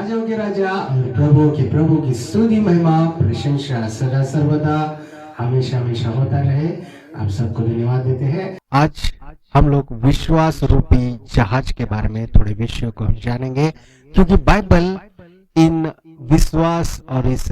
राजाओं के राजा और प्रभुओं के प्रभु की स्तुति महिमा प्रशंसा सदा सर्वदा हमेशा हमेशा होता रहे। आप सबको धन्यवाद देते हैं। आज हम लोग विश्वास रूपी जहाज के बारे में थोड़े विषयों को हम जानेंगे, क्योंकि बाइबल इन विश्वास और इस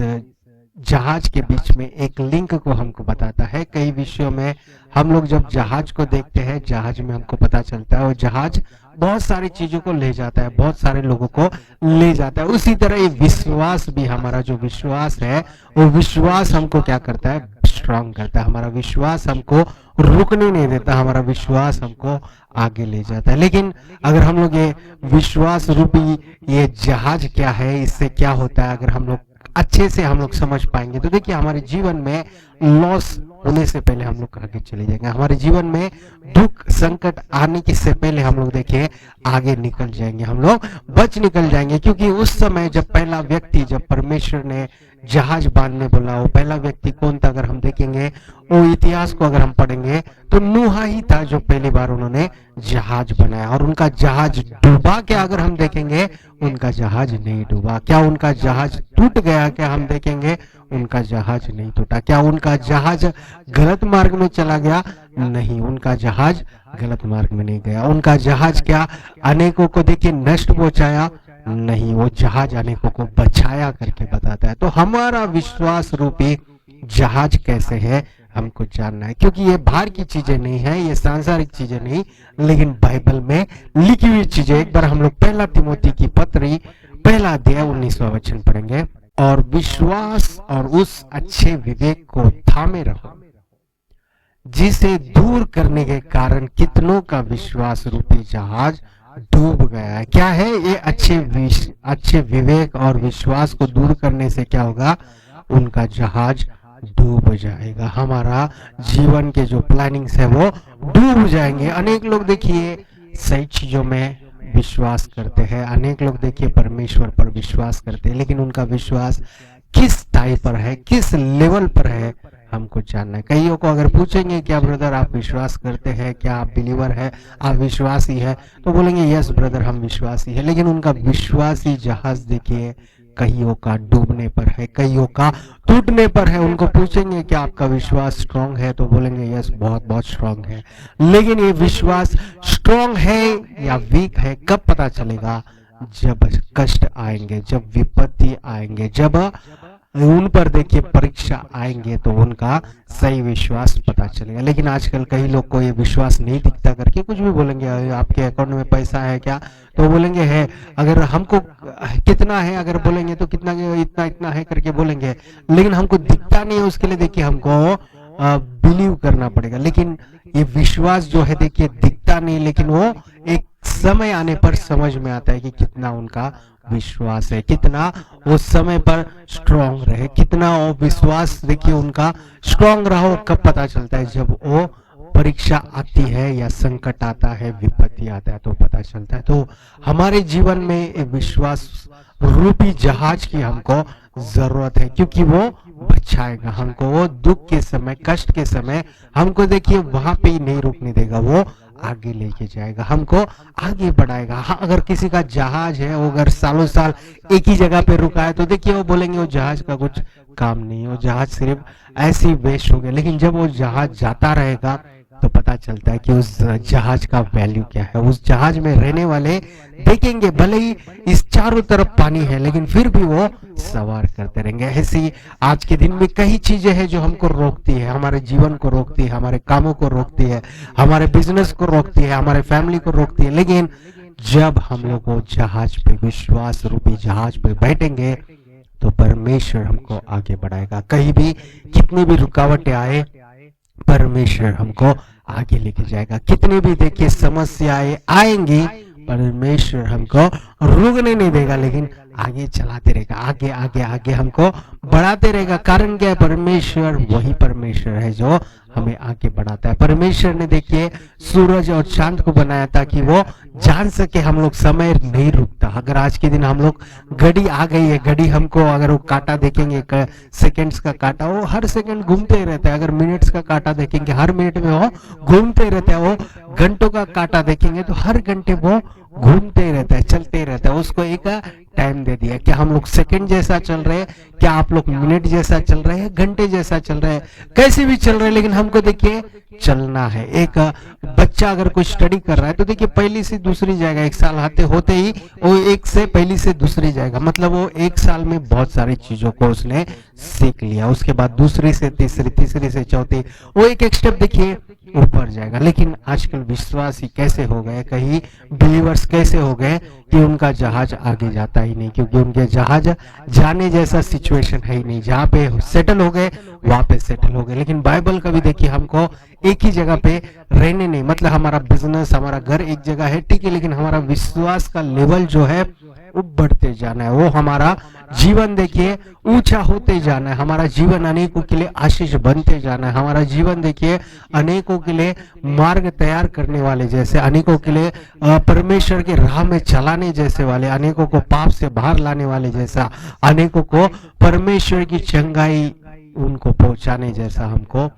जहाज के बीच में एक लिंक को हमको बताता है। कई विषयों में हम लोग जब जहाज को देखते हैं, जहाज में हमको पता चलता है और जहाज बहुत सारी चीजों को ले जाता है, बहुत सारे लोगों को ले जाता है। उसी तरह ये विश्वास भी, हमारा जो विश्वास है वो विश्वास हमको क्या करता है, स्ट्रांग करता है। हमारा विश्वास हमको रुकने नहीं देता, हमारा विश्वास हमको आगे ले जाता है। लेकिन अगर हम लोग ये विश्वास रूपी ये जहाज क्या है, इससे क्या होता है, अगर हम लोग अच्छे से हम लोग समझ पाएंगे तो देखिए हमारे जीवन में लॉस होने से पहले हम लोग आगे चले जाएंगे। हमारे जीवन में दुख संकट आने के से पहले हम लोग देखिए आगे निकल जाएंगे, हम लोग बच निकल जाएंगे। क्योंकि उस समय जब पहला व्यक्ति, जब परमेश्वर ने जहाज बांधने बोला, वो पहला व्यक्ति कौन था? अगर हम देखेंगे वो इतिहास को अगर हम पढ़ेंगे तो नूह ही था जो पहली बार उन्होंने जहाज बनाया। और उनका जहाज डूबा क्या? अगर हम देखेंगे उनका जहाज नहीं डूबा। क्या उनका जहाज टूट गया? क्या हम देखेंगे उनका जहाज नहीं टूटा। क्या उनका जहाज गलत मार्ग में चला गया? नहीं, उनका जहाज गलत मार्ग में नहीं गया। उनका जहाज क्या अनेकों को देखिए नष्ट पहुंचाया? नहीं, वो जहाज अनेकों को बचाया करके बताता है। तो हमारा विश्वास रूपी जहाज कैसे है हमको जानना है, क्योंकि ये बाहर की चीजें नहीं है, ये सांसारिक चीजें नहीं, लेकिन बाइबल में लिखी हुई चीजें। एक बार हम लोग पहला तिमोथी की पत्री पहला अध्याय 19वां वचन पढ़ेंगे। और विश्वास और उस अच्छे विवेक को थामे रहो जिसे दूर करने के कारण कितनों का विश्वास रूपी जहाज डूब गया है। क्या है ये? अच्छे विवेक और विश्वास को दूर करने से क्या होगा? उनका जहाज डूब जाएगा। हमारा जीवन के जो प्लानिंग्स है वो डूब जाएंगे। अनेक लोग देखिए सही चीजों में विश्वास करते हैं, अनेक लोग देखिए परमेश्वर पर विश्वास करते हैं, लेकिन उनका विश्वास किस टाइप पर है, किस लेवल पर है, हमको जानना है। कईयों को अगर पूछेंगे क्या ब्रदर आप विश्वास करते हैं, क्या आप बिलीवर है, आप विश्वासी है, तो बोलेंगे यस ब्रदर हम विश्वासी है। लेकिन उनका विश्वासी जहाज देखिए कईयों का डूबने पर है, कईयों का टूटने पर है। उनको पूछेंगे क्या आपका विश्वास स्ट्रांग है, तो बोलेंगे यस बहुत बहुत स्ट्रांग है। लेकिन ये विश्वास स्ट्रांग है या वीक है कब पता चलेगा? जब कष्ट आएंगे, जब विपत्ति आएंगे, जब उन पर देखिए परीक्षा आएंगे तो उनका सही विश्वास पता चलेगा। लेकिन आजकल कई लोग को ये विश्वास नहीं दिखता करके कुछ भी बोलेंगे। आपके अकाउंट में पैसा है क्या? तो बोलेंगे है। अगर हमको कितना है अगर बोलेंगे तो कितना, इतना इतना है करके बोलेंगे, लेकिन हमको दिखता नहीं है, उसके लिए देखिए हमको बिलीव करना पड़ेगा। लेकिन ये विश्वास जो है देखिए दिखता नहीं, लेकिन वो एक समय आने पर समझ में आता है कि कितना उनका विश्वास है, कितना वो समय पर स्ट्रांग रहे, कितना वो विश्वास देखिए उनका स्ट्रांग रहा हो। कब पता चलता है? जब वो परीक्षा आती है या संकट आता है, विपत्ति आता है तो पता चलता है। तो हमारे जीवन में विश्वास रूपी जहाज की हमको जरूरत है, क्योंकि वो बचाएगा हमको। वो दुख के समय, कष्ट के समय हमको देखिए वहां पे ही नहीं रुकने देगा, वो आगे लेके जाएगा, हमको आगे बढ़ाएगा। हाँ, अगर किसी का जहाज है वो अगर सालों साल एक ही जगह पे रुका है तो देखिए वो बोलेंगे वो जहाज का कुछ काम नहीं है, वो जहाज सिर्फ ऐसे ही वेस्ट हो गया। लेकिन जब वो जहाज जाता रहेगा तो पता चलता है कि उस जहाज का वैल्यू क्या है। उस जहाज में रहने वाले देखेंगे भले ही इस चारों तरफ पानी है, लेकिन फिर भी वो सवार करते रहेंगे। ऐसी आज के दिन में कई चीजें हैं जो हमको रोकती है, हमारे जीवन को रोकती है, हमारे कामों को रोकती है, हमारे बिजनेस को रोकती है, हमारे फैमिली को रोकती है। लेकिन जब हम लोग वो जहाज पे, विश्वास रूपी जहाज पे बैठेंगे तो परमेश्वर हमको आगे बढ़ाएगा। कहीं भी कितनी भी रुकावटें आए परमेश्वर हमको आगे लेके जाएगा। कितनी भी देखिए समस्याएं आएंगी परमेश्वर हमको रुकने नहीं देगा, लेकिन आगे चलाते रहेगा, आगे आगे आगे हमको बढ़ाते रहेगा। कारण क्या है? परमेश्वर वही परमेश्वर है जो हमें आगे बढ़ाता है। परमेश्वर ने देखिए सूरज और चांद को बनाया ताकि वो जान सके हम लोग समय नहीं रुकता। अगर आज के दिन हम लोग घड़ी आ गई है, घड़ी हमको अगर वो काटा देखेंगे, सेकंड्स का काटा, वो हर सेकंड घूमते ही रहता है। अगर मिनट्स का काटा देखेंगे हर मिनट में वो घूमते ही रहता है। वो घंटों का काटा देखेंगे तो हर घंटे वो घूमते ही रहता है, चलते ही रहता है। उसको एक टाइम दे दिया। क्या हम लोग सेकंड जैसा चल रहे हैं, क्या आप लोग मिनट जैसा चल रहे हैं, घंटे जैसा चल रहे हैं, कैसे भी चल रहे हैं, लेकिन हमको देखिए चलना है। एक बच्चा अगर कोई स्टडी कर रहा है तो देखिए पहली से दूसरी जाएगा, 1 साल आते होते ही वो एक से पहली से दूसरी जाएगा, मतलब वो 1 साल में बहुत सारी चीजों को उसने सीख लिया। उसके बाद दूसरी से तीसरी, तीसरी से चौथी, वो एक स्टेप देखिए ऊपर जाएगा। लेकिन आजकल विश्वासी कैसे हो गए, कहीं बिलीवर्स कैसे हो गए कि उनका जहाज आगे जाता ही नहीं, क्योंकि उनके जहाज जाने जैसा सिचुएशन है ही नहीं। जहाँ पे सेटल हो गए वहां पे सेटल हो गए। लेकिन बाइबल का भी देखिए हमको एक ही जगह पे रहने नहीं, मतलब हमारा बिजनेस, हमारा घर एक जगह है ठीक है, लेकिन हमारा विश्वास का लेवल जो है वो बढ़ते जाना है। वो हमारा जीवन देखिए ऊंचा होते जाना है। हमारा जीवन अनेकों के लिए आशीष बनते जाना है। हमारा जीवन देखिए अनेकों के लिए मार्ग तैयार करने वाले जैसे, अनेकों के लिए परमेश्वर के राह में चलाने जैसे वाले, अनेकों को पाप से बाहर लाने वाले जैसा, अनेकों को परमेश्वर की चंगाई उनको पहुंचाने जैसा हमको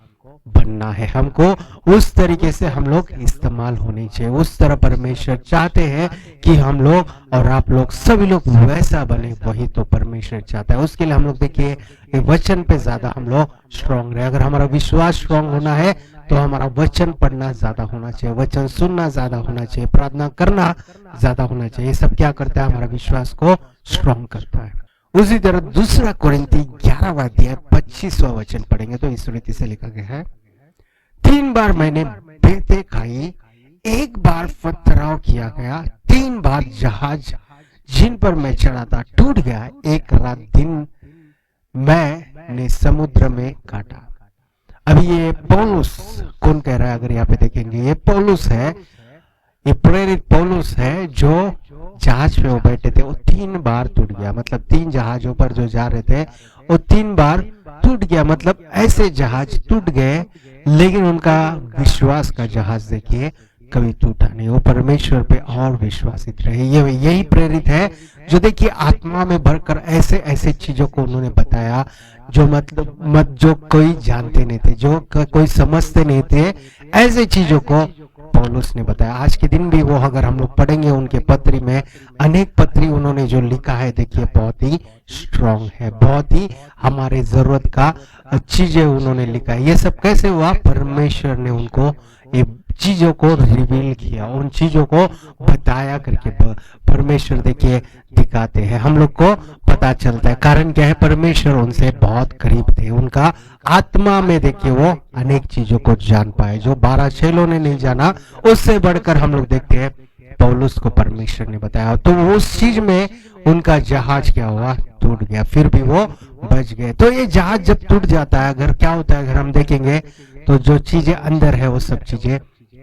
बनना है। हमको उस तरीके से हम लोग इस्तेमाल होने चाहिए। उस तरह परमेश्वर चाहते हैं कि हम लोग और आप लोग सभी लोग वैसा बने, वही तो परमेश्वर चाहता है। उसके लिए हम लोग देखिए वचन पे ज्यादा हम लोग स्ट्रांग रहे। अगर हमारा विश्वास स्ट्रांग होना है तो हमारा वचन पढ़ना ज्यादा होना चाहिए, वचन सुनना ज्यादा होना चाहिए, प्रार्थना करना ज्यादा होना चाहिए। ये सब क्या करता है, हमारा विश्वास को स्ट्रांग करता है। उसी तरह दूसरा कोरिन्थी 11वां अध्याय 25वां वचन पढ़ेंगे तो इस रीति से लिखा गया है, 3 बार मैंने बेतें खाई, 1 बार पथराव किया गया, 3 बार जहाज जिन पर मैं चढ़ा था टूट गया, 1 रात दिन मैंने समुद्र में काटा। अभी ये पौलुस कौन कह रहा है, अगर यहाँ पे देखेंगे ये पौलुस है, ये प्रेरित पौलुस है जो जहाज पे वो बैठे थे, वो 3 बार टूट गया। मतलब 3 जहाजों पर जो जा रहे थे वो 3 बार टूट गया। मतलब ऐसे जहाज टूट गए, लेकिन उनका विश्वास का जहाज देखिए कभी टूटा नहीं। वो परमेश्वर पे और विश्वासित रहे। ये यही प्रेरित है जो देखिए आत्मा में भरकर ऐसे ऐसे चीजों को उन्होंने बताया जो मतलब जो कोई जानते नहीं थे, जो कोई समझते नहीं थे, ऐसे चीजों को पौलुस ने बताया। आज के दिन भी वो अगर हम लोग पढ़ेंगे उनके पत्री में, अनेक पत्री उन्होंने जो लिखा है देखिए बहुत ही स्ट्रांग है, बहुत ही हमारे जरूरत का चीजें उन्होंने लिखा है। ये सब कैसे हुआ, परमेश्वर ने उनको ये चीजों को रिवील किया, उन चीजों को बताया करके परमेश्वर देखिए दिखाते हैं, हम लोग को पता चलता है। कारण क्या है, परमेश्वर उनसे बहुत करीब थे, उनका आत्मा में देखिए वो अनेक चीजों को जान पाए जो 12 चेलों ने नहीं जाना। उससे बढ़कर हम लोग देखते हैं पौलुस को परमेश्वर ने बताया, तो उस चीज में उनका जहाज क्या हुआ, टूट गया, फिर भी वो बच गए। तो ये जहाज जब टूट जाता है, अगर क्या होता है, अगर हम देखेंगे तो जो चीजें अंदर है वो सब चीजें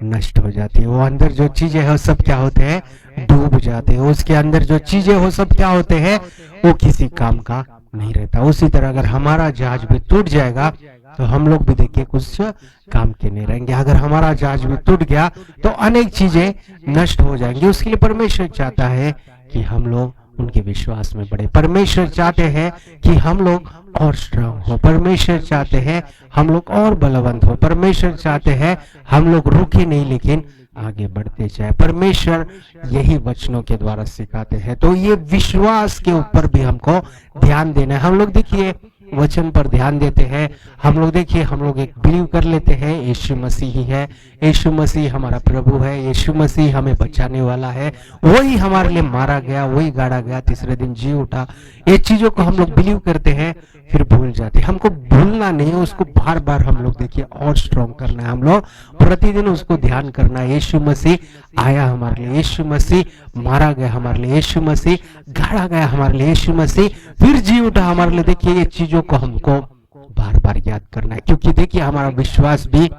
नष्ट हो जाती है। वो अंदर जो चीजें है वो सब क्या होते हैं, डूब जाते हैं। उसके अंदर जो चीजें हो सब क्या होते हैं, वो किसी काम का नहीं रहता। उसी तरह अगर हमारा जहाज भी टूट जाएगा तो हम लोग भी देखिए कुछ काम के नहीं रहेंगे। अगर हमारा जहाज भी टूट गया तो अनेक चीजें नष्ट हो जाएंगी। उसके लिए परमेश्वर चाहता है कि हम लोग उनके विश्वास में बढ़े। परमेश्वर चाहते हैं कि हम लोग और स्ट्रांग हो। परमेश्वर चाहते हैं हम लोग और बलवंत हो। परमेश्वर चाहते हैं हम लोग रुके नहीं लेकिन आगे बढ़ते जाए। परमेश्वर यही वचनों के द्वारा सिखाते हैं। तो ये विश्वास के ऊपर भी हमको ध्यान देना है। हम लोग देखिए वचन पर ध्यान देते हैं, हम लोग देखिए हम लोग एक बिलीव कर लेते हैं यीशु मसीह ही है, यीशु मसीह हमारा प्रभु है, यीशु मसीह हमें बचाने वाला है, वही हमारे लिए मारा गया, वही गाड़ा गया, तीसरे दिन जी उठा। ये चीजों को हम लोग बिलीव करते हैं फिर भूल जाते हैं। हमको भूलना नहीं है, उसको बार बार हम लोग देखिए और स्ट्रॉन्ग करना है। हम लोग प्रतिदिन उसको ध्यान करना है। यीशु मसीह आया हमारे लिए, यीशु मसीह मारा गया हमारे लिए, यीशु मसीह गाड़ा गया हमारे लिए, यीशु मसीह फिर जी उठा हमारे लिए। देखिए ये चीजों को हमको बार बार याद करना है, क्योंकि देखिए हमारा विश्वास भी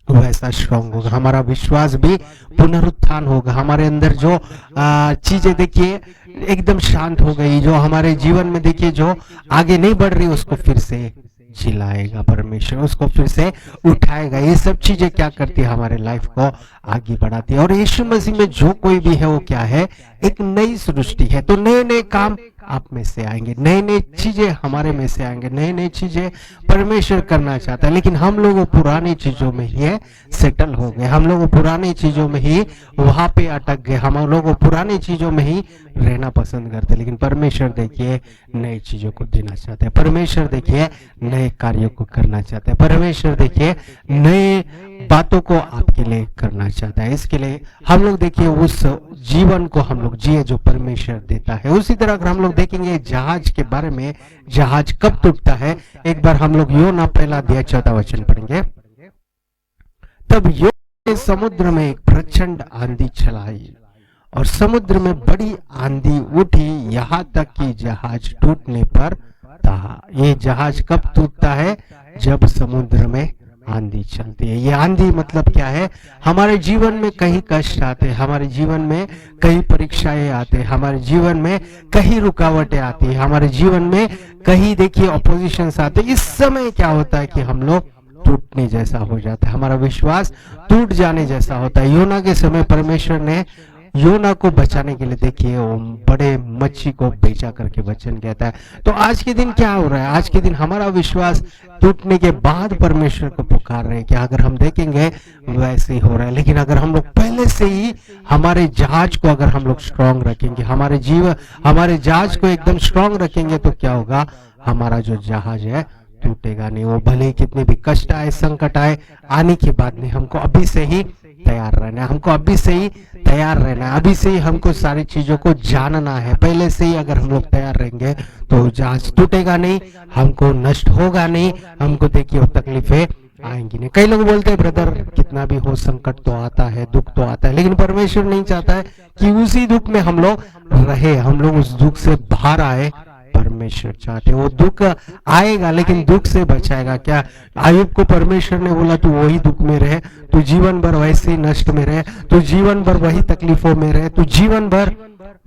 वैसा स्ट्रॉन्ग होगा, हमारा विश्वास भी पुनरुत्थान होगा। हमारे अंदर जो चीजें देखिए एकदम शांत हो गई, जो हमारे जीवन में देखिए जो आगे नहीं बढ़ रही उसको फिर से जिलाएगा परमेश्वर, उसको फिर से उठाएगा। ये सब चीजें क्या करती है, हमारे लाइफ को आगे बढ़ाती है। और यीशु मसीह में जो कोई भी है वो क्या है, एक नई सृष्टि है। तो नए नए काम आप में से आएंगे, नई नई चीजें हमारे में से आएंगे, नई नई चीजें परमेश्वर करना चाहता है। लेकिन हम लोग पुरानी चीजों में ही सेटल हो गए, हम लोग पुरानी चीजों में ही वहां पे अटक गए, हम लोग पुरानी चीजों में ही रहना पसंद करते। लेकिन परमेश्वर देखिए नई चीजों को देना चाहते हैं, परमेश्वर देखिए नए कार्यों को करना चाहते हैं, परमेश्वर देखिए नए बातों को आपके लिए करना चाहता है। इसके लिए हम लोग देखिए उस जीवन को हम लोग जिए जो परमेश्वर देता है। उसी तरह अगर हम लोग देखेंगे जहाज के बारे में, जहाज कब टूटता है, एक बार हम लोग योना पहला अध्याय 14 वचन पढ़ेंगे। तब योना ने समुद्र में एक प्रचंड आंधी चलाई और समुद्र में बड़ी आंधी उठी, यहाँ तक कि जहाज टूटने पर था। ये जहाज कब टूटता है? जब समुद्र में आंधी चलती है। ये आंधी मतलब क्या है? हमारे जीवन में कई कष्ट आते हैं, हमारे जीवन में कई परीक्षाएं आते हैं, हमारे जीवन में कई रुकावटें आती है, हमारे जीवन में कहीं देखिए ऑपोजिशन आते हैं। इस समय क्या होता है कि हम लोग टूटने जैसा हो जाता है, हमारा विश्वास टूट जाने जैसा होता है। योना के समय परमेश्वर ने योना को बचाने के लिए देखिए वो बड़े मच्छी को बेचा करके वचन कहता है। तो आज के दिन क्या हो रहा है? आज के दिन हमारा विश्वास टूटने के बाद परमेश्वर को पुकार रहे हैं। क्या अगर हम देखेंगे वैसे ही हो रहा है। लेकिन अगर हम लोग पहले से ही हमारे जहाज को अगर हम लोग स्ट्रांग रखेंगे, हमारे जहाज को एकदम स्ट्रांग रखेंगे, तो क्या होगा? हमारा जो जहाज है टूटेगा नहीं। वो भले कितने भी कष्ट आए, संकट आए, आने के बाद नहीं, हमको अभी से ही तैयार रहना है, हमको अभी से ही तैयार रहना है, अभी से ही हमको सारी चीजों को जानना है। पहले से ही अगर हम लोग तैयार रहेंगे तो जहाज टूटेगा नहीं, हमको नष्ट होगा नहीं, हमको देखिए वो तकलीफें आएंगी नहीं। कई लोग बोलते हैं ब्रदर कितना भी हो संकट तो आता है, दुख तो आता है, लेकिन परमेश्वर नहीं चाहता है कि उसी दुख में हम लोग रहे, हम लोग उस दुख से बाहर आए। परमेश्वर चाहते वो दुख आएगा लेकिन दुख से बचाएगा। क्या आयुब को परमेश्वर ने बोला तू वही दुख में रहे, तू जीवन भर वैसे ही नष्ट में रहे, तू जीवन भर वही तकलीफों में रहे, तू जीवन भर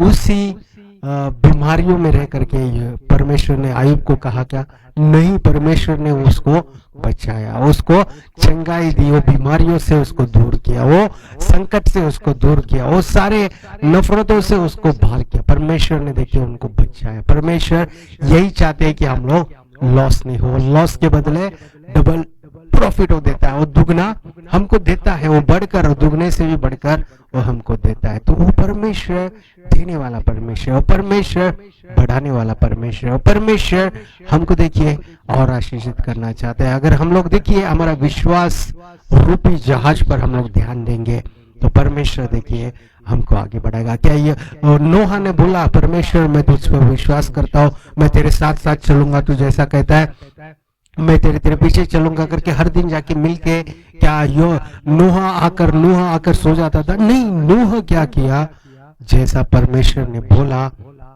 उसी बीमारियों में रह करके? परमेश्वर ने आयुब को कहा क्या? नहीं, परमेश्वर ने उसको बचाया, उसको चंगाई दी, वो बीमारियों से उसको दूर किया, वो संकट से उसको दूर किया, वो सारे नफरतों से उसको बाहर किया। परमेश्वर ने देखिए उनको बचाया। परमेश्वर यही चाहते हैं कि हम लोग लॉस नहीं हो, लॉस के बदले डबल प्रॉफिट वो देता है, वो दुगना हमको देता है, वो बढ़कर और दुगने से भी बढ़कर वो हमको देता है। तो वो परमेश्वर देने वाला परमेश्वर, वो परमेश्वर बढ़ाने वाला परमेश्वर, वो परमेश्वर हमको देखिए और आशीषित करना चाहते हैं। अगर हम लोग देखिए हमारा विश्वास रूपी जहाज पर हम लोग ध्यान देंगे तो परमेश्वर देखिए हमको आगे बढ़ाएगा। क्या ये नोहा ने बोला परमेश्वर मैं तुझ पर विश्वास करता हूँ, मैं तेरे साथ साथ चलूंगा, तू जैसा कहता है मैं तेरे पीछे चलूंगा करके हर दिन जाके मिलके? क्या यो नूहा आकर सो जाता था? नहीं, नूह क्या किया? जैसा परमेश्वर ने बोला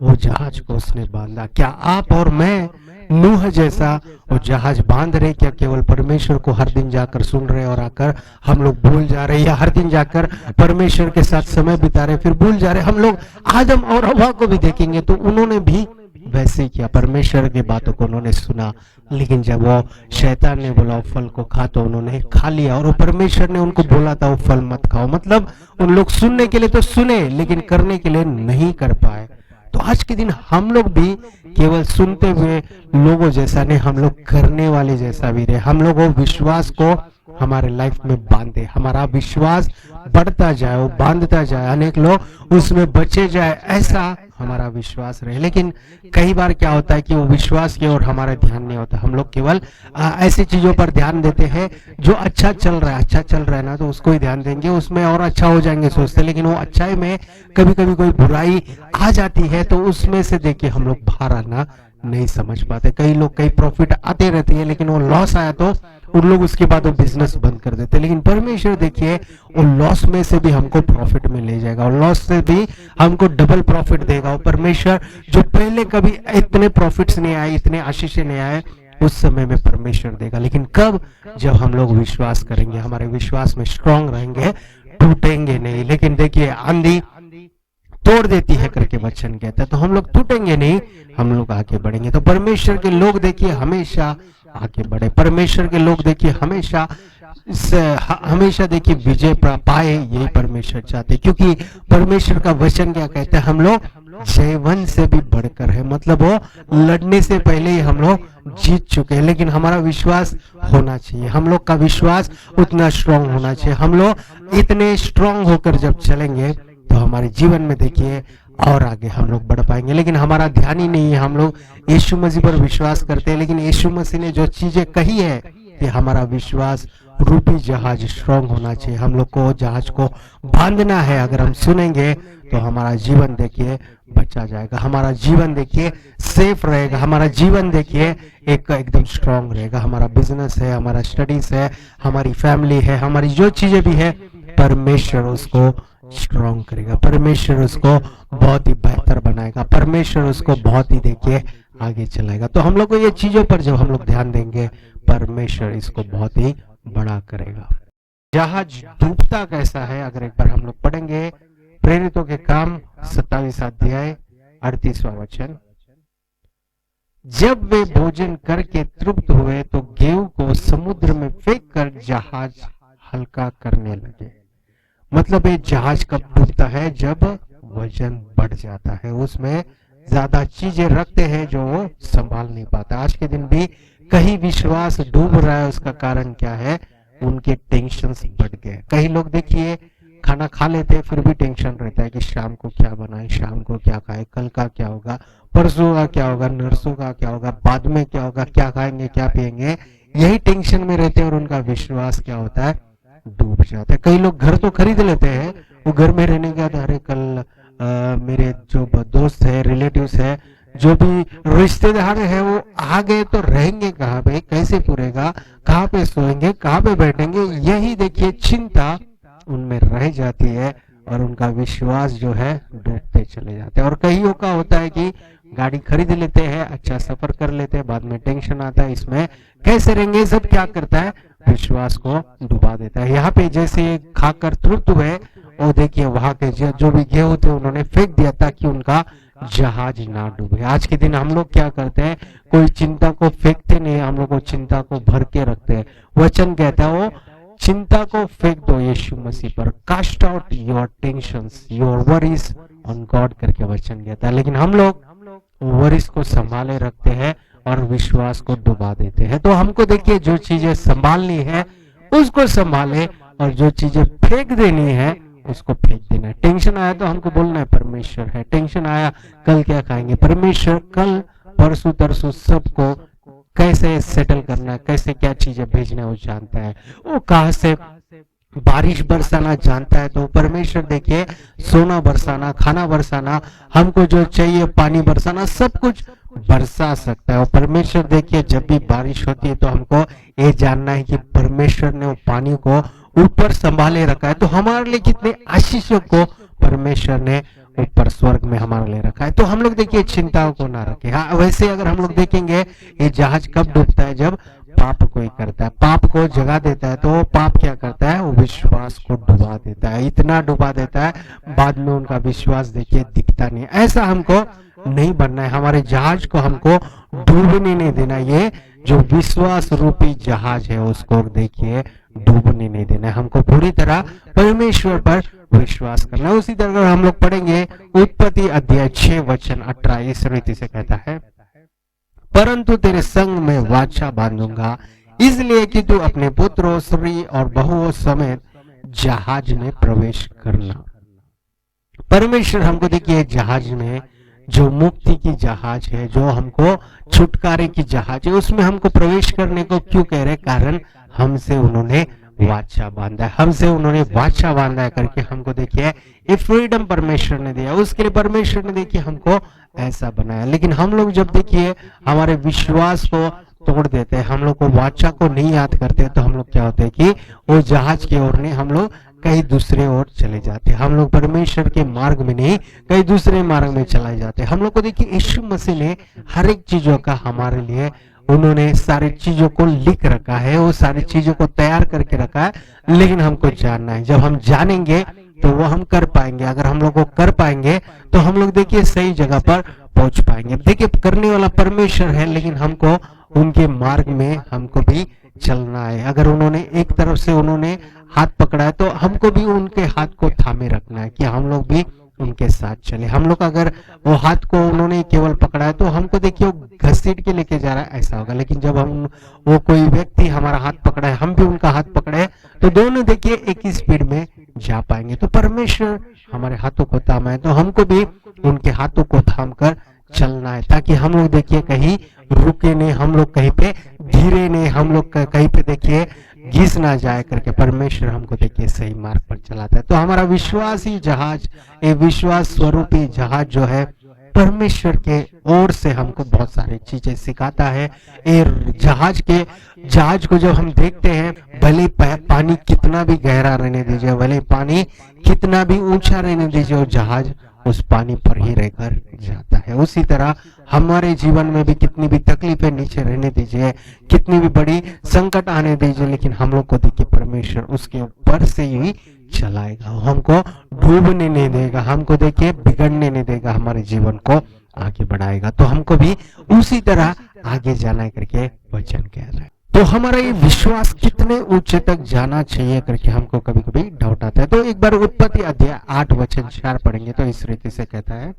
वो जहाज को उसने बांधा। क्या आप और मैं नूह जैसा वो जहाज बांध रहे? क्या केवल परमेश्वर को हर दिन जाकर सुन रहे और आकर हम लोग भूल जा रहे, या हर दिन जाकर परमेश्वर के साथ समय बिता रहे फिर भूल जा रहे? हम लोग आदम और हवा को भी देखेंगे तो उन्होंने भी वैसे ही किया, परमेश्वर की बातों को उन्होंने सुना, लेकिन जब वो शैतान ने बोला फल को खा तो उन्होंने खा लिया, और वो परमेश्वर ने उनको बोला था वो फल मत खाओ। मतलब उन लोग सुनने के लिए तो सुने लेकिन करने के लिए नहीं कर पाए। तो आज के दिन हम लोग भी केवल सुनते हुए लोगों जैसा नहीं, हम लोग करने वाले जैसा भी रहे। हम लोग वो विश्वास को हमारे लाइफ में बांधे, हमारा विश्वास बढ़ता जाए, वो बांधता जाए, अनेक लोग उसमें बचे जाए, ऐसा हमारा विश्वास रहे। लेकिन कई बार क्या होता है कि वो विश्वास की ओर हमारा ध्यान नहीं होता, हम लोग केवल ऐसी चीजों पर ध्यान देते हैं जो अच्छा चल रहा है ना तो उसको ही ध्यान देंगे, उसमें और अच्छा हो जाएंगे सोचते, लेकिन वो अच्छाई में कभी कभी कोई बुराई आ जाती है तो उसमें से देखिए हम लोग बाहर आना नहीं समझ पाते। कई लोग कई प्रॉफिट आते रहती है लेकिन वो लॉस आया तो उन लोग उसके बाद वो बिजनेस बंद कर देते। लेकिन परमेश्वर देखिए वो लॉस में से भी हमको प्रॉफिट में ले जाएगा, और लॉस से भी हमको डबल प्रॉफिट देगा। वो परमेश्वर जो पहले कभी इतने प्रॉफिट्स नहीं आए, इतने आशीष नहीं आए, उस समय में परमेश्वर देगा। लेकिन कब? जब हम लोग विश्वास करेंगे, हमारे विश्वास में स्ट्रांग रहेंगे, टूटेंगे नहीं। लेकिन देखिए आंधी तोड़ देती है करके वचन कहता है, तो हम लोग टूटेंगे नहीं, हम लोग आगे बढ़ेंगे। तो परमेश्वर के लोग देखिए हमेशा आगे बढ़े, परमेश्वर के लोग देखिए हमेशा हमेशा देखिए विजय पाए, यही परमेश्वर चाहते, क्योंकि परमेश्वर का वचन क्या कहता है, हम लोग जयवंत से भी बढ़कर है, मतलब वो लड़ने से पहले ही हम लोग जीत चुके हैं। लेकिन हमारा विश्वास होना चाहिए, हम लोग का विश्वास उतना स्ट्रांग होना चाहिए। हम लोग इतने स्ट्रांग होकर जब चलेंगे तो हमारे जीवन में देखिए और आगे हम लोग बढ़ पाएंगे। लेकिन हमारा ध्यान ही नहीं है, हम लोग यीशु मसीह पर विश्वास करते हैं, लेकिन यीशु मसीह ने जो चीजें कही है कि हमारा विश्वास रूपी जहाज स्ट्रांग होना चाहिए, हम लोग को जहाज को बांधना है। अगर हम सुनेंगे तो हमारा जीवन देखिए बचा जाएगा, हमारा जीवन देखिए सेफ रहेगा, हमारा जीवन देखिए एकदम स्ट्रांग रहेगा। हमारा बिजनेस है, हमारा स्टडीज है, हमारी फैमिली है, हमारी जो चीजें भी है, परमेश्वर उसको स्ट्रांग करेगा, परमेश्वर उसको बहुत ही बेहतर बनाएगा, परमेश्वर उसको बहुत ही देखिए आगे चलाएगा। तो हम लोग को ये चीजों पर जब हम लोग ध्यान देंगे, परमेश्वर इसको बहुत ही बड़ा करेगा। जहाज डूबता कैसा है, अगर एक बार हम लोग पढ़ेंगे प्रेरितों के काम 27 अध्याय 38वां वचन। जब वे भोजन करके तृप्त हुए तो गेहूं को समुद्र में फेंक कर जहाज हल्का करने लगे। मतलब ये जहाज कब डूबता है, जब वजन बढ़ जाता है, उसमें ज्यादा चीजें रखते हैं जो वो संभाल नहीं पाता। आज के दिन भी कहीं विश्वास डूब रहा है, उसका कारण क्या है, उनके टेंशन्स बढ़ गए। कई लोग देखिए खाना खा लेते हैं फिर भी टेंशन रहता है कि शाम को क्या बनाए, शाम को क्या खाए, कल का क्या होगा, परसों का क्या होगा, नरसों का क्या होगा, बाद में क्या होगा, क्या खाएंगे, क्या पिएंगे, यही टेंशन में रहते हैं और उनका विश्वास क्या होता है, डूब जाता है। कई लोग घर तो खरीद लेते हैं, वो घर में रहने के बाद अरे कल मेरे जो दोस्त है, रिलेटिव्स है, जो भी रिश्तेदार है वो आ गए तो रहेंगे कहाँ पे, कैसे पूरेगा, कहाँ पे सोएंगे, कहाँ पे बैठेंगे, यही देखिए चिंता उनमें रह जाती है और उनका विश्वास जो है डूबते चले जाते हैं। और कईयों का होता है कि गाड़ी खरीद लेते हैं, अच्छा सफर कर लेते हैं, बाद में टेंशन आता है इसमें कैसे रहेंगे, सब क्या करता है, विश्वास को डुबा देता है। यहाँ पे जैसे खाकर तृप्त हुए और देखिए वहां के जो भी गेहूं थे उन्होंने फेंक दिया ताकि उनका जहाज ना डूबे। आज के दिन हम लोग क्या करते हैं, कोई चिंता को फेंकते नहीं, हम लोग को चिंता को भर के रखते हैं। वचन कहता है वो चिंता को फेंक दो यीशु मसीह पर, cast out your tensions your worries on God करके वचन कहता है। लेकिन हम लोग वरीज को संभाले रखते हैं और विश्वास को डुबा देते हैं। तो हमको देखिए जो चीजें संभालनी है उसको संभाले और जो चीजें फेंक देनी है उसको फेंक देना है। टेंशन आया तो हमको बोलना है परमेश्वर है, टेंशन आया कल क्या खाएंगे, परमेश्वर कल परसों तरसों सबको कैसे सेटल करना है, कैसे क्या चीजें भेजना है वो जानता है, वो कहां से बारिश बरसाना जानता है। तो परमेश्वर देखिए सोना बरसाना, खाना बरसाना, हमको जो चाहिए पानी बरसाना, सब कुछ बरसा सकता है। और परमेश्वर देखिए जब भी बारिश होती है तो हमको ये जानना है कि परमेश्वर ने वो पानी को ऊपर संभाले रखा है। तो हमारे लिए कितने आशीषों को परमेश्वर ने ऊपर स्वर्ग में हमारे लिए रखा है। तो हम लोग देखिए चिंताओं को ना रखें। हाँ, वैसे अगर हम लोग देखेंगे ये जहाज कब डूबता है, जब पाप कोई करता है, पाप को जगा देता है, तो पाप क्या करता है, वो विश्वास को डुबा देता है, इतना डुबा देता है बाद में उनका विश्वास देखिए दिखता नहीं। ऐसा हमको नहीं बनना है, हमारे जहाज को हमको डूबने नहीं देना। ये जो विश्वास रूपी जहाज है उसको देखिए डूबने नहीं देना है, हमको पूरी तरह परमेश्वर पर विश्वास करना है। उसी तरह हम लोग पढ़ेंगे उत्पत्ति अध्याय 6 वचन 18 इस रीति से कहता है, परंतु तेरे संग में वाचा बांधूंगा इसलिए कि तू अपने पुत्रों, स्त्री और बहुओं समेत जहाज में प्रवेश करना। परमेश्वर हमको देखिए जहाज में जो मुक्ति की जहाज है, जो हमको छुटकारे की जहाज है, उसमें हमको प्रवेश करने को क्यों कह रहे, कारण हमसे उन्होंने वाचा बांधा है, हमसे उन्होंने वाचा बांधा है करके हमको देखिए ये फ्रीडम परमेश्वर ने दिया। उसके लिए परमेश्वर ने देखिए हमको ऐसा बनाया। लेकिन हम लोग जब देखिए हमारे विश्वास को तोड़ देते हैं, हम लोग को वाचा को नहीं याद करते, तो हम लोग क्या होते हैं कि वो जहाज की ओर नहीं, हम लोग कहीं दूसरे ओर चले जाते हैं। हम लोग परमेश्वर के मार्ग में नहीं कहीं दूसरे मार्ग में चले जाते हैं। हम लोग को देखिए यीशु मसीह ने हर एक चीजों का हमारे लिए उन्होंने सारी चीजों को लिख रखा है, वो सारी चीजों को तैयार करके रखा है। लेकिन हमको जानना है, जब हम जानेंगे तो वो हम कर पाएंगे। अगर हम लोग को कर पाएंगे तो हम लोग देखिए सही जगह पर पहुंच पाएंगे। देखिए करने वाला परमेश्वर है, लेकिन हमको उनके मार्ग में हमको भी चलना है। अगर उन्होंने एक तरफ से उन्होंने हाथ पकड़ा है तो हमको भी उनके हाथ को थामे रखना है कि हम लोग भी उनके साथ चले। हम लोग अगर वो हाथ को उन्होंने केवल पकड़ा है तो हमको देखिए वो घसीट के लेके जा रहा है, ऐसा होगा। लेकिन जब हम वो कोई व्यक्ति हमारा हाथ पकड़ा है, हम भी उनका हाथ पकड़े हैं, तो दोनों देखिए एक ही स्पीड में जा पाएंगे। तो परमेश्वर हमारे हाथों को थामा है, तो हमको भी उनके हाथों को थाम कर चलना है, ताकि हम लोग देखिए कहीं रुके नहीं, हम लोग कहीं पे धीरे नहीं, हम लोग कहीं पे देखिए घिस ना जाए करके परमेश्वर हमको देखिए सही मार्ग पर चलाता है। तो हमारा विश्वासी जहाज, ये विश्वास स्वरूपी जहाज जो है परमेश्वर के ओर से हमको बहुत सारी चीजें सिखाता है। ये जहाज को जब हम देखते हैं, भले पानी कितना भी गहरा रहने दीजिए, भले पानी कितना भी ऊंचा रहने दीजिए, वो जहाज उस पानी पर ही रहकर जाता है। उसी तरह हमारे जीवन में भी कितनी भी तकलीफें नीचे रहने दीजिए, कितनी भी बड़ी संकट आने दीजिए, लेकिन हम लोग को देखिए परमेश्वर उसके ऊपर से ही चलाएगा, हमको डूबने नहीं देगा, हमको देखिए बिगड़ने नहीं देगा, हमारे जीवन को आगे बढ़ाएगा। तो हमको भी उसी तरह आगे जाना करके वचन कह रहा है। तो हमारा ये विश्वास कितने ऊंचे तक जाना चाहिए करके हमको कभी कभी डाउट आता है। तो एक बार उत्पत्ति अध्याय 8 वचन 4 पढ़ेंगे तो इस रीति से कहता है,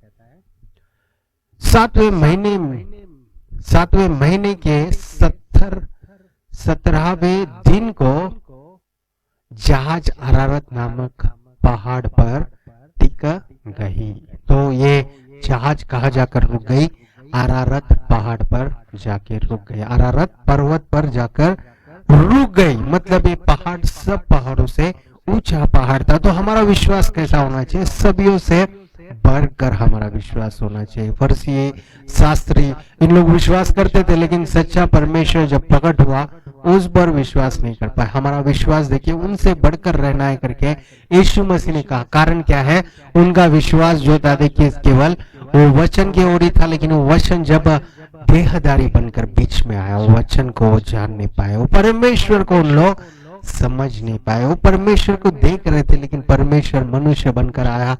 7वें महीने के 17वें दिन को जहाज अरारत नामक पहाड़ पर टिक गई। तो ये जहाज कहाँ जाकर रुक गई? अरारत पहाड़ पर जाके रुक गई, अरारत पर्वत पर जाकर रुक गई। मतलब ये पहाड़ सब पहाड़ों से ऊंचा पहाड़ था। तो हमारा विश्वास कैसा होना चाहिए? सदियों से बढ़कर हमारा विश्वास होना चाहिए। फरीसी, शास्त्री, इन लोग विश्वास करते थे, लेकिन सच्चा परमेश्वर जब प्रकट हुआ उस पर विश्वास नहीं कर पाए। हमारा विश्वास देखिए उनसे बढ़कर रहना है करके यीशु मसीह ने कहा। कारण क्या है? उनका विश्वास जो था देखिए केवल वो वचन की ओर ही था, लेकिन वो वचन जब देहधारी बनकर बीच में आया, वो वचन को वो जान नहीं पाए, वो परमेश्वर को उन लोग समझ नहीं पाए। वो परमेश्वर को देख रहे थे, लेकिन परमेश्वर मनुष्य बनकर आया,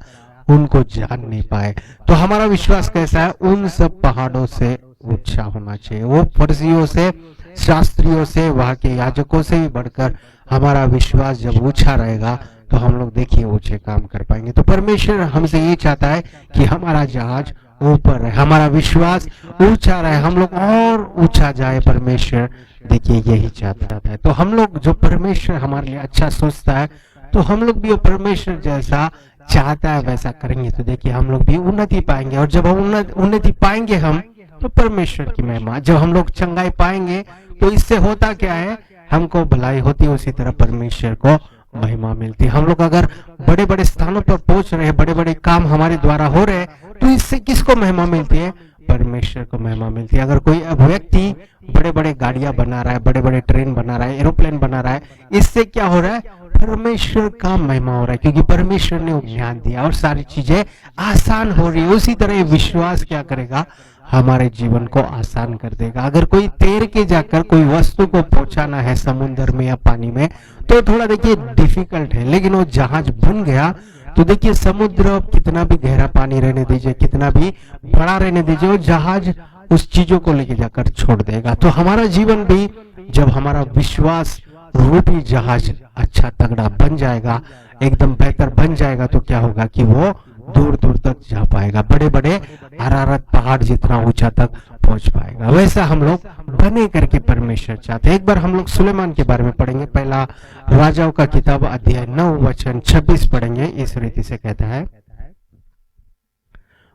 उनको जान नहीं पाए। तो हमारा विश्वास कैसा है? उन सब पहाड़ों से ऊंचा होना चाहिए। वो फरीसियों से, शास्त्रियों से, वहां के याजकों से भी बढ़कर हमारा विश्वास जब ऊंचा रहेगा तो हम लोग देखिए ऊंचे काम कर पाएंगे। तो परमेश्वर हमसे ये चाहता है कि हमारा जहाज ऊपर रहे, हमारा विश्वास ऊंचा रहे, हम लोग और ऊंचा जाए। परमेश्वर देखिए यही चाहता है। तो हम लोग जो परमेश्वर हमारे लिए अच्छा सोचता है, तो हम लोग भी वो परमेश्वर जैसा चाहता है वैसा करेंगे, तो देखिए हम लोग भी उन्नति पाएंगे। और जब हम उन्नति पाएंगे हम, तो परमेश्वर की महिमा। जब हम लोग चंगाई पाएंगे तो इससे होता क्या है? हमको भलाई होती है, उसी तरह परमेश्वर को महिमा मिलती है। हम लोग अगर बड़े बड़े स्थानों पर पहुंच रहे हैं, बड़े बड़े काम हमारे द्वारा हो रहे हैं, तो इससे किसको महिमा मिलती है? परमेश्वर को महिमा मिलती है। अगर कोई व्यक्ति बड़े बड़े गाड़ियां बना रहा है, बड़े बड़े ट्रेन बना रहा है, एरोप्लेन बना रहा है, इससे क्या हो रहा है? परमेश्वर का महिमा हो रहा है, क्योंकि परमेश्वर ने ज्ञान दिया और सारी चीजें आसान हो रही है। उसी तरह विश्वास क्या करेगा? हमारे जीवन को आसान कर देगा। अगर कोई तैर के जाकर कोई वस्तु को पहुंचाना है समुद्र में या पानी में, तो थोड़ा देखिए डिफिकल्ट है, लेकिन वो जहाज बन गया तो देखिए समुद्र कितना भी गहरा पानी रहने दीजिए, कितना भी बड़ा रहने दीजिए, वो जहाज उस चीजों को लेके जाकर छोड़ देगा। तो हमारा जीवन भी जब हमारा विश्वास रूपी जहाज अच्छा तगड़ा बन जाएगा, एकदम बेहतर बन जाएगा, तो क्या होगा कि वो दूर दूर तक जा पाएगा, बड़े बड़े अरारत पहाड़ जितना ऊंचा तक पहुंच पाएगा। वैसा हम लोग बने करके परमेश्वर चाहते हैं। एक बार हम लोग सुलेमान के बारे में पढ़ेंगे। पहला राजाओं का किताब अध्याय 9 वचन 26 पढ़ेंगे। इस रीति से कहता है,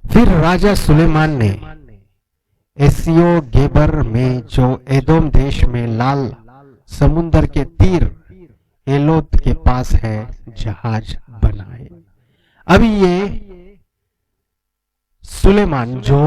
फिर राजा सुलेमान ने एसियो गेबर में जो एदोम देश में लाल समुद्र के तीर एलोत के पास है जहाज बनाए। अभी ये सुलेमान जो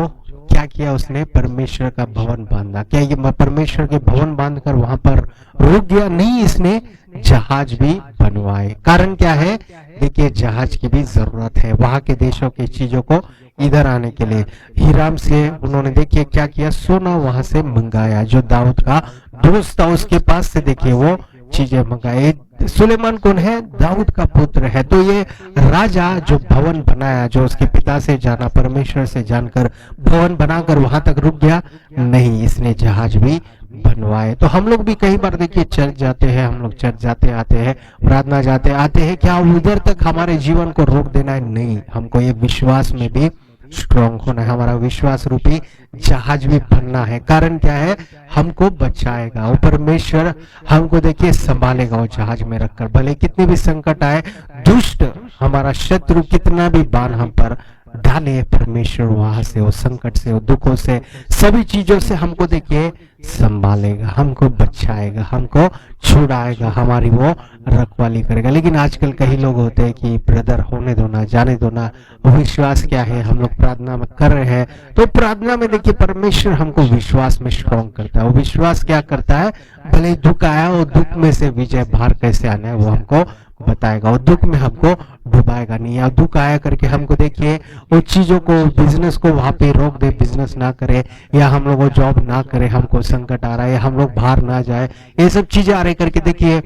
क्या किया? उसने परमेश्वर का भवन बांधा। क्या ये परमेश्वर के भवन बांधकर वहां पर रुक गया? नहीं, इसने जहाज भी बनवाए। कारण क्या है? देखिए जहाज की भी जरूरत है वहां के देशों की चीजों को इधर आने के लिए। हीराम से उन्होंने देखिए क्या किया? सोना वहां से मंगाया। जो दाऊद का दोस्त था उसके पास से देखिए वो चीजें मंगाए। सुलेमान कौन है? दाऊद का पुत्र है। तो ये राजा जो भवन बनाया, जो उसके पिता से जाना, परमेश्वर से जानकर भवन बनाकर वहां तक रुक गया नहीं, इसने जहाज भी बनवाए। तो हम लोग भी कई बार देखिए चर्च जाते हैं, हम लोग चर्च जाते आते हैं, प्रार्थना जाते आते हैं, क्या उधर तक हमारे जीवन को रोक देना है? नहीं, हमको ये विश्वास में भी स्ट्रांग होना है, हमारा विश्वास रूपी जहाज भी बनना है। कारण क्या है? हमको बचाएगा वो परमेश्वर, हमको देखिए संभालेगा वो जहाज में रखकर। भले कितनी भी संकट आए, दुष्ट हमारा शत्रु कितना भी बाण हम पर डाले, परमेश्वर वहां से, वो संकट से, वो दुखों से, सभी चीजों से हमको देखिए संभालेगा, हमको बचाएगा, हमको छुड़ाएगा, हमारी वो रखवाली करेगा। लेकिन आजकल कई लोग होते हैं कि ब्रदर होने दो ना, जाने दो ना, विश्वास क्या है, हम लोग प्रार्थना में कर रहे हैं। तो प्रार्थना में देखिए परमेश्वर हमको विश्वास में स्ट्रॉन्ग करता है। वो विश्वास क्या करता है? भले दुख आया, वो दुख में से विजय बाहर कैसे आना है वो हमको बताएगा। और दुख में हमको डुबाएगा नहीं, या दुख आया करके हमको देखिए वो चीजों को, बिजनेस को वहां पे रोक दे, बिजनेस ना करे, या हम लोग वो जॉब ना करे, हमको संकट आ रहा है, हम लोग बाहर ना जाए, ये सब चीजें आ रही करके देखिए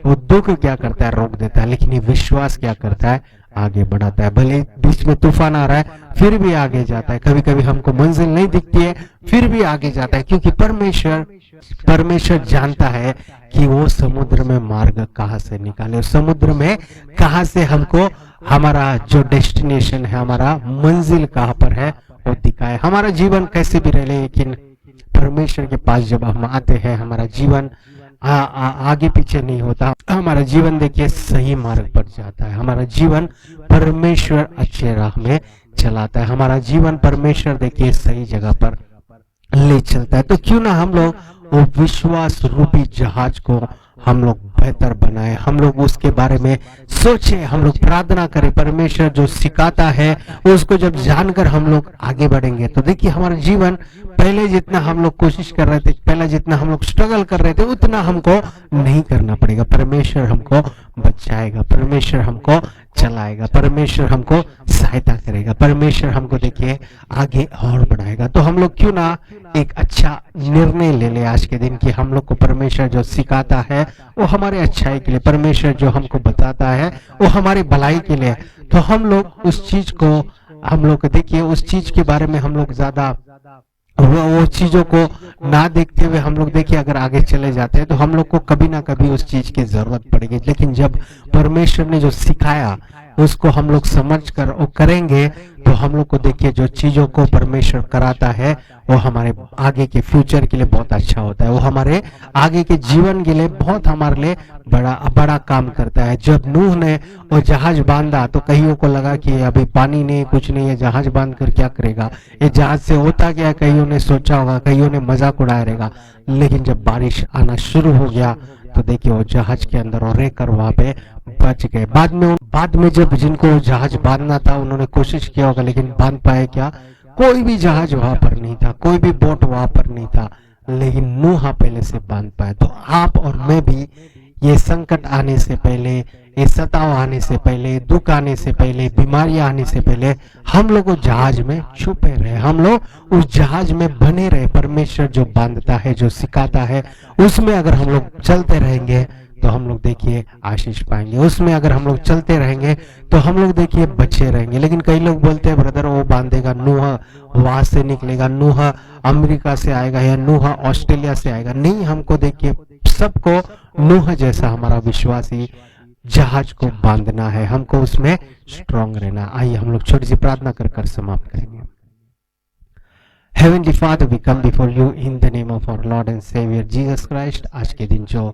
वो दुख क्या करता है? रोक देता है। लेकिन ये विश्वास क्या करता है? आगे बढ़ाता है। भले बीच में तूफान आ रहा है, फिर भी आगे जाता है। कभी कभी हमको मंजिल नहीं दिखती है, फिर भी आगे जाता है, क्योंकि परमेश्वर जानता है कि वो समुद्र में मार्ग कहाँ से निकाले, समुद्र में कहाँ से हमको हमारा जो डेस्टिनेशन है, हमारा मंजिल कहाँ पर है, वो दिखाए। हमारा जीवन कैसे भी रहे, लेकिन परमेश्वर के पास जब हम आते हैं, हमारा जीवन आगे पीछे नहीं होता, हमारा जीवन देखिए सही मार्ग पर जाता है, हमारा जीवन परमेश्वर अच्छे राह में चलाता है, हमारा जीवन परमेश्वर देखिए सही जगह पर ले चलता है। तो क्यों ना हम लोग वो विश्वास रूपी जहाज को हम लोग बेहतर बनाए, हम लोग उसके बारे में सोचे, हम लोग प्रार्थना करें। परमेश्वर जो सिखाता है उसको जब जानकर हम लोग आगे बढ़ेंगे, तो देखिए हमारा जीवन पहले जितना हम लोग कोशिश कर रहे थे, पहले जितना हम लोग स्ट्रगल कर रहे थे, उतना हमको नहीं करना पड़ेगा। परमेश्वर हमको बचाएगा, परमेश्वर हमको चलाएगा, परमेश्वर हमको सहायता करेगा, परमेश्वर हमको देखिए आगे और बढ़ाएगा। तो हम लोग क्यों ना एक अच्छा निर्णय ले ले आज के दिन कि हम लोग को परमेश्वर जो सिखाता है वो हमारे अच्छाई के लिए, परमेश्वर जो हमको बताता है वो हमारी भलाई के लिए। तो हम लोग उस चीज को, हम लोग देखिए उस चीज के बारे में हम लोग ज्यादा वो चीजों को ना देखते हुए हम लोग देखिए अगर आगे चले जाते हैं तो हम लोग को कभी ना कभी उस चीज की जरूरत पड़ेगी। लेकिन जब परमेश्वर ने जो सिखाया उसको हम लोग समझ कर वो करेंगे, तो हम लोग को देखिए जो चीजों को परमेश्वर कराता है वो हमारे आगे के फ्यूचर के लिए बहुत अच्छा होता है, वो हमारे आगे के जीवन के लिए बहुत हमारे लिए बड़ा काम करता है। जब नूह ने वो जहाज बांधा तो कईयों को लगा कि अभी पानी नहीं, कुछ नहीं है, जहाज बांध कर क्या करेगा, ये जहाज से होता क्या, कईयों ने सोचा होगा, कईयों ने मजाक उड़ाया रहेगा। लेकिन जब बारिश आना शुरू हो गया तो देखिए वो जहाज के अंदर और रहकर वहां पे बच गए। बाद में जब जिनको जहाज बांधना था उन्होंने कोशिश किया होगा, लेकिन बांध पाए क्या? कोई भी जहाज वहां पर नहीं था, कोई भी बोट वहां पर नहीं था, लेकिन नूह पहले से बांध पाए। तो आप और मैं भी ये संकट आने से पहले, ये सताव आने से पहले, दुख आने से पहले, बीमारियां आने से पहले हम लोग जहाज में छुपे रहे, हम लोग उस जहाज में बने रहे। परमेश्वर जो बांधता है, जो सिखाता है, उसमें अगर हम लोग चलते रहेंगे तो हम लोग देखिए आशीष पाएंगे, उसमें अगर हम लोग चलते रहेंगे तो हम लोग देखिए बचे रहेंगे। लेकिन कई लोग बोलते हैं ब्रदर वो बांधेगा, नूह वहां से निकलेगा, नूह अमेरिका से आएगा या नूह ऑस्ट्रेलिया से आएगा। नहीं, हमको देखिए सबको नूह जैसा हमारा विश्वासी जहाज को बांधना है, हमको उसमें स्ट्रांग रहना। आइए हम लोग छोटी सी प्रार्थना कर समाप्त करेंगे। Heavenly Father, we come before you in the name of our Lord and Savior Jesus Christ। आज के दिन जो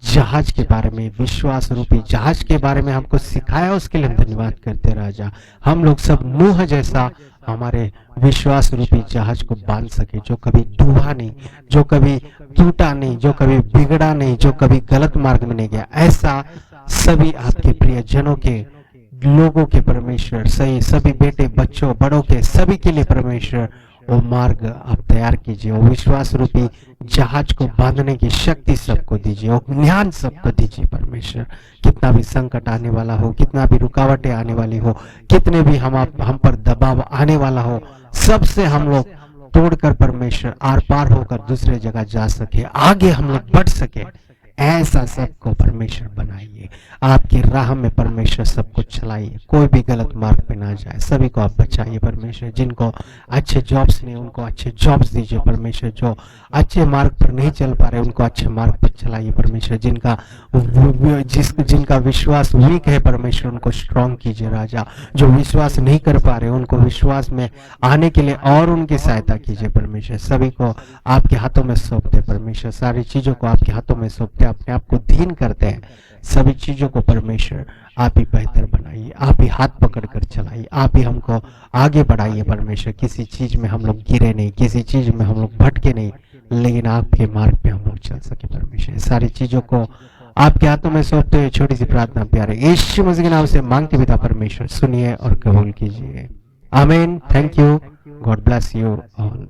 जहाज के बारे में, विश्वास रूपी जहाज के बारे में हमको सिखाया उसके लिए हम धन्यवाद करते राजा। हम लोग सब नूह जैसा हमारे विश्वास रूपी जहाज को बांध सके, जो कभी डूबा नहीं, जो कभी टूटा नहीं, जो कभी बिगड़ा नहीं, जो कभी गलत मार्ग में नहीं गया। ऐसा सभी आपके प्रिय जनों के, लोगों के परमेश्वर, सही सभी बेटे बच्चों बड़ों के सभी के लिए परमेश्वर वो मार्ग आप तैयार कीजिए, वो विश्वास रूपी जहाज को बांधने की शक्ति सबको दीजिए, वो ज्ञान सबको दीजिए परमेश्वर। कितना भी संकट आने वाला हो, कितना भी रुकावटें आने वाली हो, कितने भी हम पर दबाव आने वाला हो, सबसे हम लोग तोड़कर परमेश्वर आर पार होकर दूसरे जगह जा सके, आगे हम लोग बढ़ सके। ऐसा सबको परमेश्वर बनाइए। आपकी राह में परमेश्वर सबको चलाइए, कोई भी गलत मार्ग पे ना जाए, सभी को आप बचाइए परमेश्वर। जिनको अच्छे जॉब्स नहीं उनको अच्छे जॉब्स दीजिए परमेश्वर। जो अच्छे मार्ग पर नहीं चल पा रहे उनको अच्छे मार्ग पर चलाइए परमेश्वर। जिनका विश्वास वीक है परमेश्वर उनको स्ट्रांग कीजिए राजा। जो विश्वास नहीं कर पा रहे उनको विश्वास में आने के लिए और उनकी सहायता कीजिए परमेश्वर। सभी को आपके हाथों में सौंपते परमेश्वर, सारी चीजों को आपके हाथों में सौंपते, अपने आप को दीन करते हैं। सभी चीजों को परमेश्वर आप ही बेहतर बनाइए, आप ही हाथ पकड़ कर चलाइए, आप ही हमको आगे बढ़ाइए परमेश्वर। किसी चीज में हम लोग गिरे नहीं, किसी चीज में हम लोग भटके नहीं, लेकिन आपके मार्ग पे हम लोग चल सके परमेश्वर। सारी चीजों को आपके हाथों में सौंपते हुए छोटी सी प्रार्थना प्यारे यीशु मसीह के नाम से मांगते पिता परमेश्वर, सुनिए और कबूल कीजिए। आमीन। Thank you. God bless you all.